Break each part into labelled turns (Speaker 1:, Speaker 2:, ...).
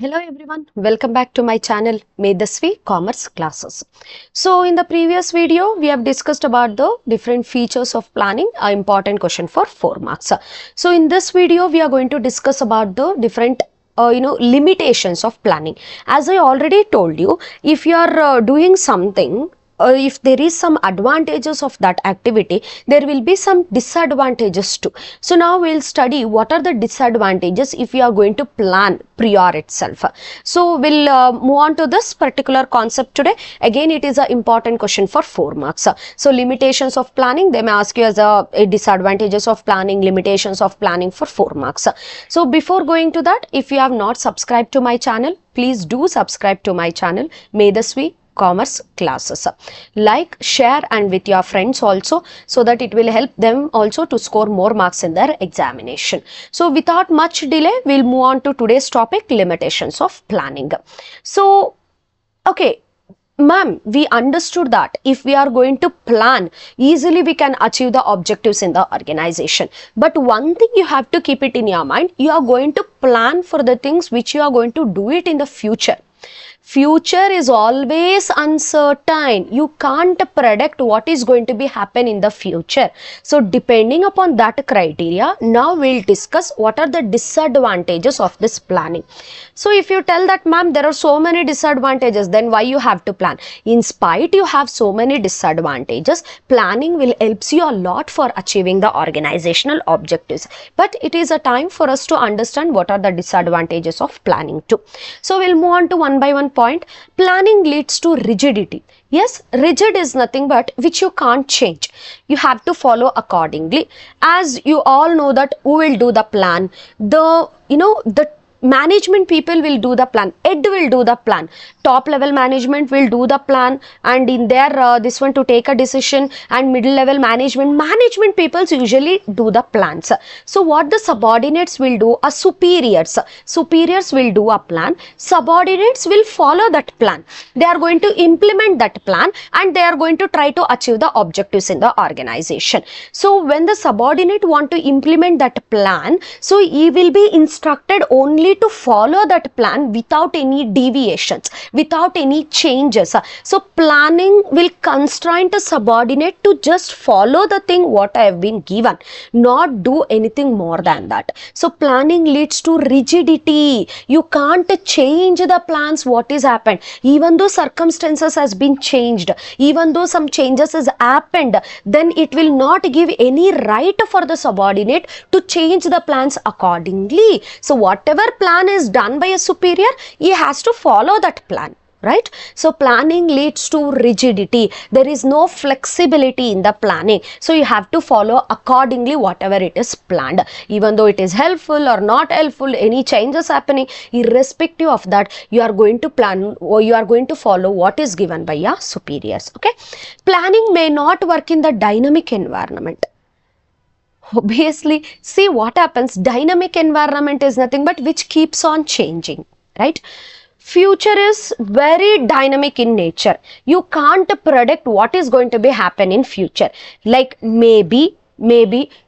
Speaker 1: Hello everyone, welcome back to my channel Medasvi Commerce Classes. So in the previous video, we have discussed about the different features of planning, an important question for 4 marks. So in this video, we are going to discuss about the different limitations of planning. As I already told you, if you are doing something, if there is some advantages of that activity, there will be some disadvantages too. So now we'll study what are the disadvantages if we are going to plan prior itself. So we'll move on to this particular concept today. Again, it is an important question for 4 marks. So limitations of planning, they may ask you as a disadvantages of planning, limitations of planning for 4 marks. So before going to that, if you have not subscribed to my channel, please do subscribe to my channel Medasvi Commerce Classes. Like, share and with your friends also, so that it will help them also to score more marks in their examination. So without much delay, we'll move on to today's topic, limitations of planning. So, okay, ma'am, we understood that if we are going to plan, easily we can achieve the objectives in the organization. But one thing you have to keep it in your mind, you are going to plan for the things which you are going to do it in the future. Future is always uncertain. You can't predict what is going to be happen in the future. So depending upon that criteria, now we'll discuss what are the disadvantages of this planning. So if you tell that, ma'am, there are so many disadvantages, then why you have to plan? In spite you have so many disadvantages, planning will help you a lot for achieving the organizational objectives. But it is a time for us to understand what are the disadvantages of planning too. So we'll move on to one by one point. Planning leads to rigidity. Yes, rigid is nothing but which you can't change. You have to follow accordingly. As you all know that who will do the plan? The management people will do the plan. Head will do the plan. Top level management will do the plan, and in their this one to take a decision, and middle level management people usually do the plans. So what the subordinates will do are superiors will do a plan. Subordinates will follow that plan. They are going to implement that plan, and they are going to try to achieve the objectives in the organization. So when the subordinate want to implement that plan, so he will be instructed only to follow that plan without any deviations, without any changes. So planning will constrain the subordinate to just follow the thing what I have been given, not do anything more than that. So planning leads to rigidity. You can't change the plans what is happened. Even though circumstances has been changed, even though some changes has happened, then it will not give any right for the subordinate to change the plans accordingly. So whatever plan is done by a superior, he has to follow that plan. Right? So planning leads to rigidity. There is no flexibility in the planning. So you have to follow accordingly whatever it is planned. Even though it is helpful or not helpful, any changes happening, irrespective of that, you are going to plan or you are going to follow what is given by your superiors. Okay? Planning may not work in the dynamic environment. Obviously, see what happens. Dynamic environment is nothing but which keeps on changing. Right? Future is very dynamic in nature. You can't predict what is going to be happen in future. Like maybe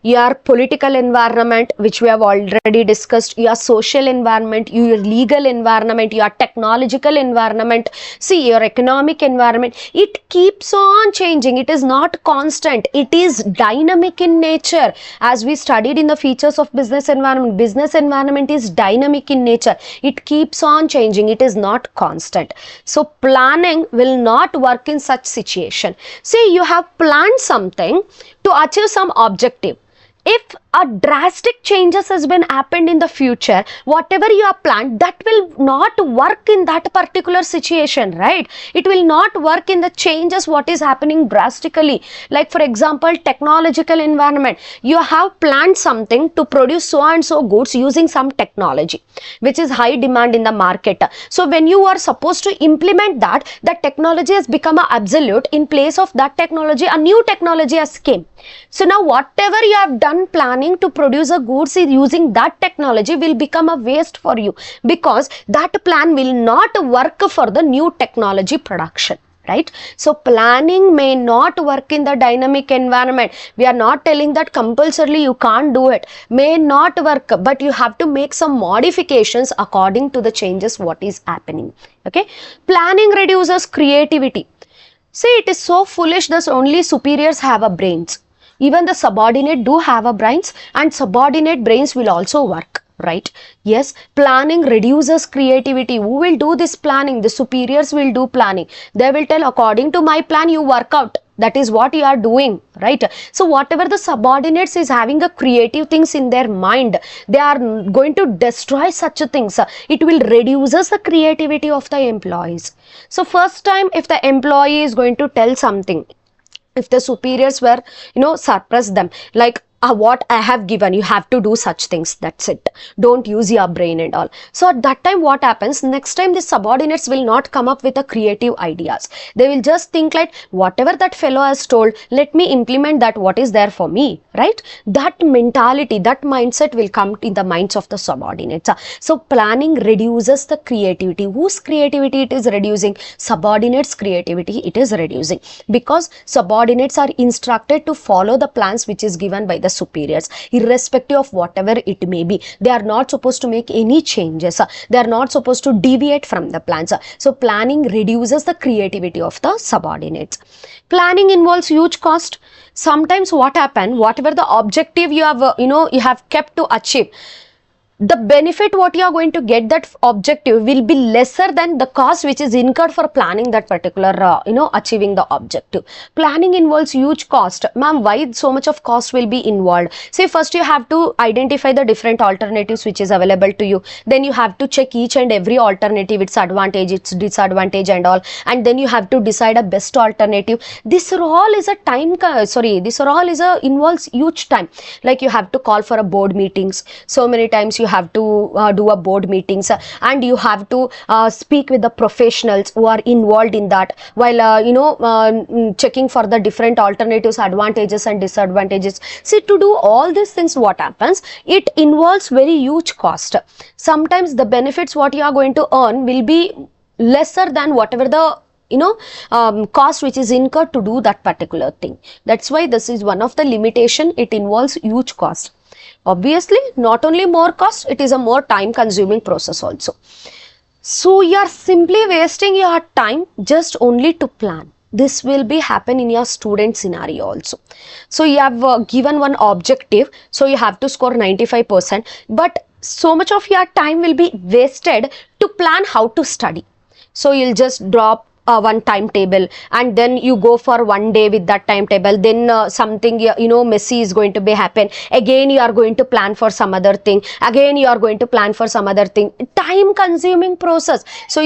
Speaker 1: your political environment, which we have already discussed, your social environment, your legal environment, your technological environment, see your economic environment, it keeps on changing. It is not constant. It is dynamic in nature. As we studied in the features of business environment is dynamic in nature. It keeps on changing. It is not constant. So planning will not work in such situation. See, you have planned something to achieve some objective. If a drastic changes has been happened in the future, whatever you have planned, that will not work in that particular situation, right? It will not work in the changes what is happening drastically. Like for example, technological environment. You have planned something to produce so and so goods using some technology, which is high demand in the market. So when you are supposed to implement that, the technology has become an absolute. In place of that technology, a new technology has came. So now whatever you have done planning to produce a goods using that technology will become a waste for you, because that plan will not work for the new technology production. right? So planning may not work in the dynamic environment. We are not telling that compulsorily you can't do it, may not work, but you have to make some modifications according to the changes what is happening. Okay, planning reduces creativity. See, it is so foolish that only superiors have a brains. Even the subordinate do have a brains, and subordinate brains will also work, right? Yes, planning reduces creativity. Who will do this planning? The superiors will do planning. They will tell, according to my plan, you work out. That is what you are doing, right? So whatever the subordinates is having a creative things in their mind, they are going to destroy such things. It will reduces the creativity of the employees. So first time, if the employee is going to tell something, if the superiors were, suppress them, like, what I have given, you have to do such things, that's it, don't use your brain and all. So at that time what happens, next time the subordinates will not come up with the creative ideas. They will just think like, whatever that fellow has told, let me implement that, what is there for me, right? That mentality, that mindset will come in the minds of the subordinates. So planning reduces the creativity. Whose creativity it is reducing? Subordinates creativity it is reducing, because subordinates are instructed to follow the plans which is given by the superiors, irrespective of whatever it may be. They are not supposed to make any changes. They are not supposed to deviate from the plans. So planning reduces the creativity of the subordinates. Planning involves huge cost. Sometimes what happen, whatever the objective you have, you have kept to achieve, the benefit what you are going to get that objective will be lesser than the cost which is incurred for planning that particular achieving the objective. Planning involves huge cost. Ma'am, why so much of cost will be involved? See, first you have to identify the different alternatives which is available to you. Then you have to check each and every alternative, its advantage, its disadvantage and all, and then you have to decide a best alternative. This all is a time, involves huge time. Like, you have to call for a board meetings so many times, you have to do a board meetings, and you have to speak with the professionals who are involved in that, while checking for the different alternatives, advantages and disadvantages. See, to do all these things, what happens, it involves very huge cost. Sometimes the benefits what you are going to earn will be lesser than whatever the cost which is incurred to do that particular thing. That's why this is one of the limitation. It involves huge cost. Obviously, not only more cost, it is a more time consuming process also. So you are simply wasting your time just only to plan. This will be happen in your student scenario also. So you have given one objective, so you have to score 95%, but so much of your time will be wasted to plan how to study. So you'll just drop one timetable, and then you go for one day with that timetable, then something messy is going to be happen, again you are going to plan for some other thing, again you are going to plan for some other thing. Time consuming process. So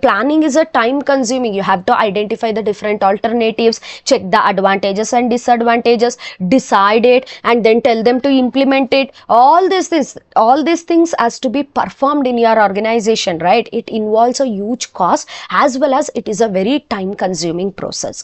Speaker 1: planning is a time consuming. You have to identify the different alternatives, check the advantages and disadvantages, decide it, and then tell them to implement it. All these things has to be performed in your organization, right? It involves a huge cost, as well as it is a very time consuming process.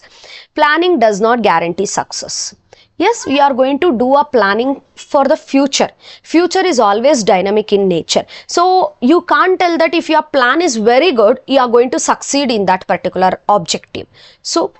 Speaker 1: Planning does not guarantee success. Yes, we are going to do a planning for the future. Future is always dynamic in nature. So you can't tell that if your plan is very good, you are going to succeed in that particular objective. So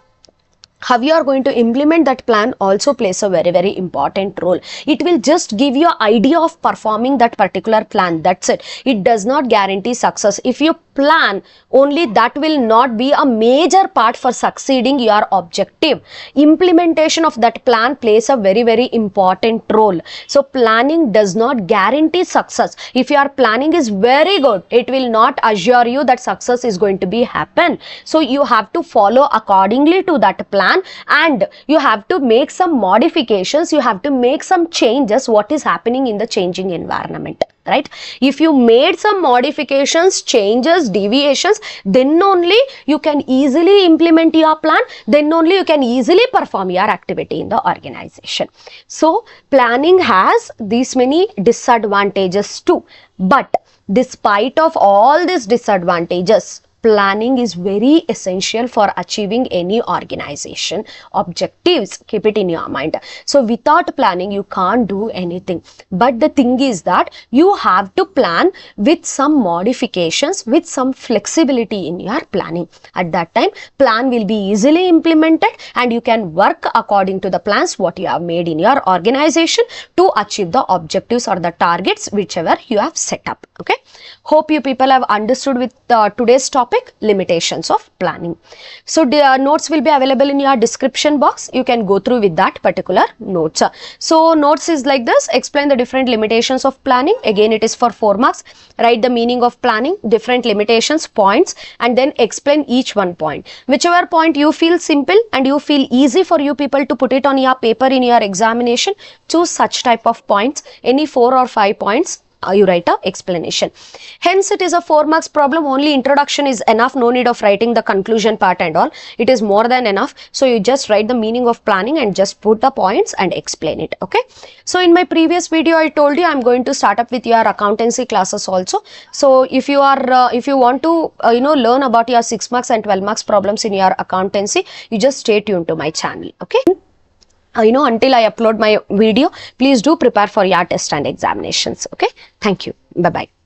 Speaker 1: how you are going to implement that plan also plays a very, very important role. It will just give you an idea of performing that particular plan. That's it. It does not guarantee success. If you plan only, that will not be a major part for succeeding your objective. Implementation of that plan plays a very, very important role. So planning does not guarantee success. If your planning is very good, it will not assure you that success is going to be happen. So you have to follow accordingly to that plan, and you have to make some modifications, you have to make some changes what is happening in the changing environment, right? If you made some modifications, changes, deviations, then only you can easily implement your plan, then only you can easily perform your activity in the organization. So planning has these many disadvantages too, but despite of all these disadvantages, planning is very essential for achieving any organization objectives. Keep it in your mind. So without planning you can't do anything, but the thing is that you have to plan with some modifications, with some flexibility in your planning. At that time plan will be easily implemented and you can work according to the plans what you have made in your organization to achieve the objectives or the targets whichever you have set up. Okay, hope you people have understood with today's topic, limitations of planning. So the notes will be available in your description box. You can go through with that particular notes. So notes is like this: explain the different limitations of planning. Again it is for 4 marks. Write the meaning of planning, different limitations, points, and then explain each one point. Whichever point you feel simple and you feel easy for you people to put it on your paper in your examination, choose such type of points. Any 4 or 5 points you write a explanation. Hence it is a 4 marks problem. Only introduction is enough, no need of writing the conclusion part and all. It is more than enough. So you just write the meaning of planning and just put the points and explain it. Okay, so in my previous video I told you I'm going to start up with your accountancy classes also. So if you are if you want to learn about your 6 marks and 12 marks problems in your accountancy, you just stay tuned to my channel. Okay, until I upload my video, please do prepare for your test and examinations. Okay, thank you. Bye bye.